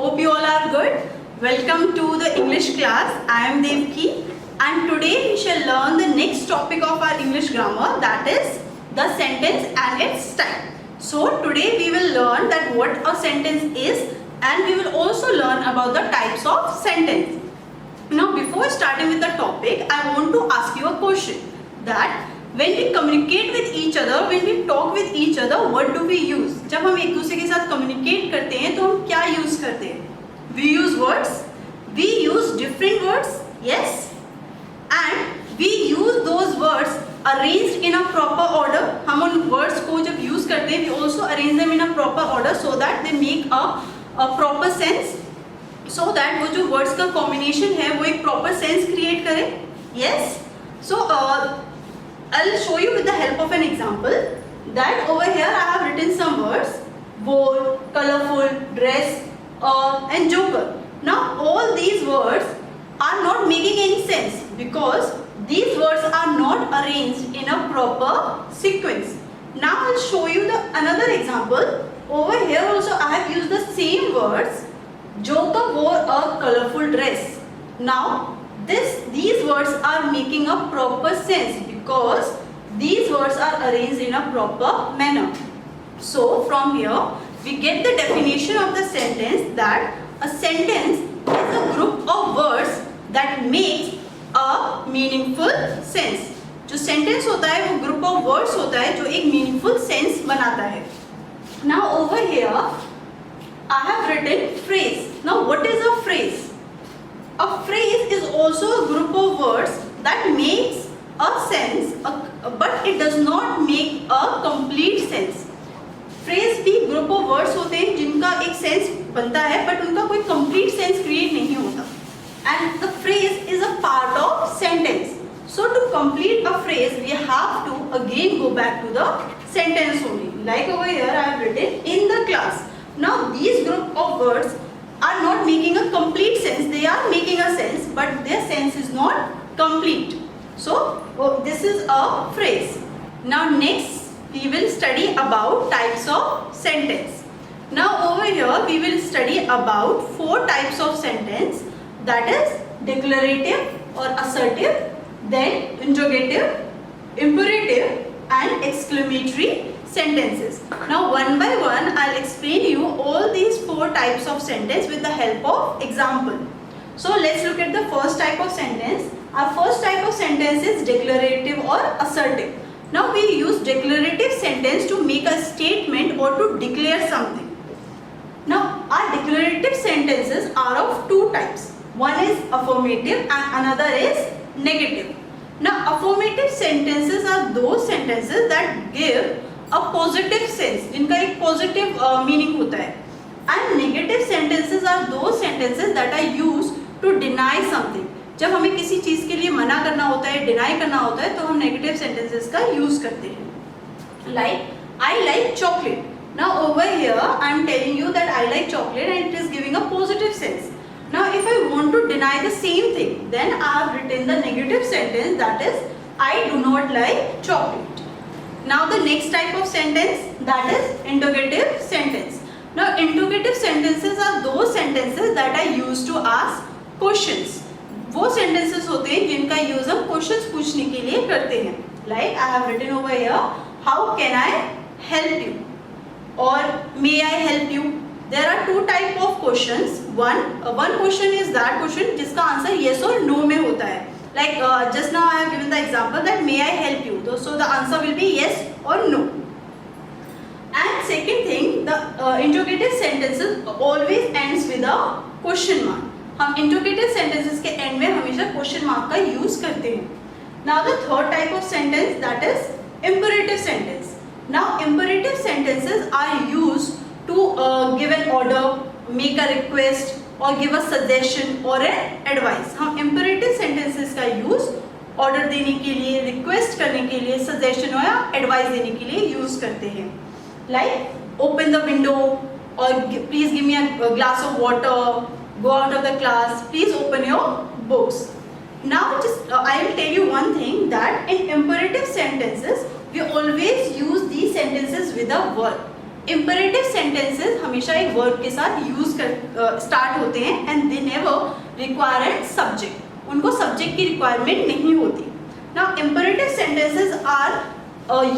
Hope you all are good. Welcome to the English class. I am Devki and today we shall learn the next topic of our English grammar, that is the sentence and its style. So today we will learn that what a sentence is and we will also learn about the types of sentence. Now before starting with the topic, I want to ask you a question that when we communicate with each other, when we talk with each other, what do we use? जब हम एक दूसरे के साथ communicate करते हैं तो हम क्या use करते हैं? We use words. We use different words. Yes. And we use those words arranged in a proper order. हम उन words को जब use करते हैं, we also arrange them in a proper order so that they make a proper sense. So that वो जो words का combination है वो एक proper sense create करे. Yes. So I'll show you with the help of an example that over here I have written some words: bold, colorful, dress, and joker. Now all these words are not making any sense because these words are not arranged in a proper sequence. Now I'll show you another example. Over here also I have used the same words. Joker wore a colorful dress. Now these words are making a proper sense because these words are arranged in a proper manner. So from here we get the definition of the sentence that a sentence is a group of words that makes a meaningful sense. जो sentence होता है वो group of words होता है जो एक meaningful sense बनाता है. Now over here I have written phrase. Now what is a phrase? A phrase is also a group of words that makes a sense, but it does not make a complete sense. Phrase भी group of words होते हैं जिनका एक sense बनता है, but उनका कोई complete sense create नहीं होता. And the phrase is a part of sentence. So to complete a phrase, we have to again go back to the sentence only. Like over here, I have written in the class. Now these group of words are not making a complete sense. They are making a sense, but their sense is not complete. So this is a phrase. Now next we will study about types of sentence. Now over here we will study about 4 types of sentence, that is declarative or assertive, then interrogative, imperative and exclamatory sentences. Now one by one I'll explain you all these 4 types of sentence with the help of example. So let's look at the first type of sentence. Our first type of sentence is declarative or assertive. Now we use declarative sentence to make a statement or to declare something. Now our declarative sentences are of 2 types. One is affirmative and another is negative. Now affirmative sentences are those sentences that give a positive sense, जिनका एक positive meaning होता है. And negative sentences are those sentences that are used to deny something. जब हमें किसी चीज़ के लिए मना करना होता है, deny करना होता है, तो हम negative sentences का use करते हैं. Like I like chocolate. Now over here I am telling you that I like chocolate and it is giving a positive sense. Now if I want to deny the same thing, then I have written the negative sentence, that is I do not like chocolate. Now the next type of sentence, that is interrogative sentence. Now interrogative sentences are those sentences that are used to ask questions. वो sentences होते हैं जिनका use हम questions पूछने के लिए करते हैं. Like I have written over here, how can I help you? Or may I help you? There are 2 type of questions. One question is that question जिसका answer yes or no में होता है. Like just now I have given the example that may I help you? So the answer will be yes or no. And second thing, the interrogative sentences always ends with a question mark. हम interrogative sentences के end में हमेशा question mark का use करते हैं. Now the third type of sentence, that is imperative sentence. Now imperative sentences are used to give an order, make a request or give a suggestion or an advice. हम imperative sentences का use order देने के लिए, request करने के लिए, suggestion या advice देने के लिए use करते हैं. Like open the window or please give me a glass of water, go out of the class, please open your books. Now just I will tell you one thing, that in imperative sentences we always use these sentences with a verb. Imperative sentences हमेशा एक verb के साथ use कर start होते हैं and they never require subject, उनको subject की requirement नहीं होती. Now imperative sentences are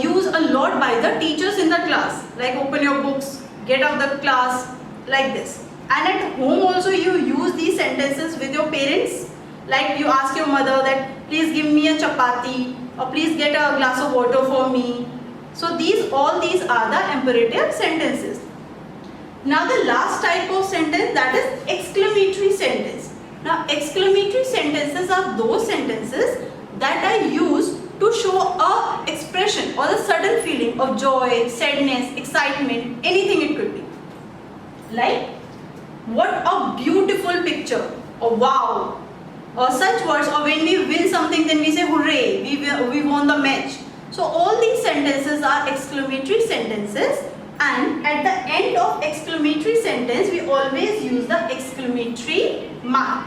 used a lot by the teachers in the class, like open your books, get out the class, like this. And at home also you use these sentences with your parents, like you ask your mother that please give me a chapati or please get a glass of water for me. So all these are the imperative sentences. Now the last type of sentence, that is exclamatory sentence. Now exclamatory sentences are those sentences that are used to show a expression or a sudden feeling of joy, sadness, excitement, anything it could be. Like, what a beautiful picture, or wow, or such words. Or when we win something, then we say hooray, we won the match. So all these sentences are exclamatory sentences, and at the end of exclamatory sentence we always use the exclamatory mark.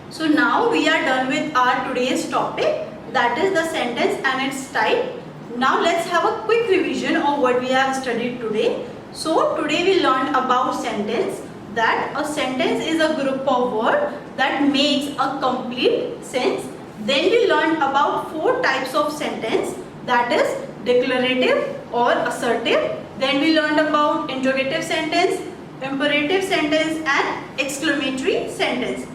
So now we are done with our today's topic, that is the sentence and its type. Now let's have a quick revision of what we have studied today. So today we learned about sentence, that a sentence is a group of words that makes a complete sense. Then we learned about 4 types of sentence, that is declarative or assertive. Then we learned about interrogative sentence, imperative sentence and exclamatory sentence.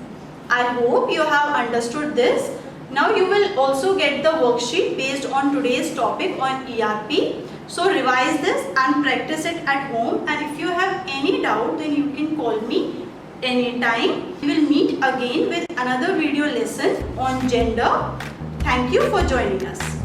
I hope you have understood this. Now you will also get the worksheet based on today's topic on ERP. So revise this and practice it at home, and if you have any doubt then you can call me anytime. We will meet again with another video lesson on gender. Thank you for joining us.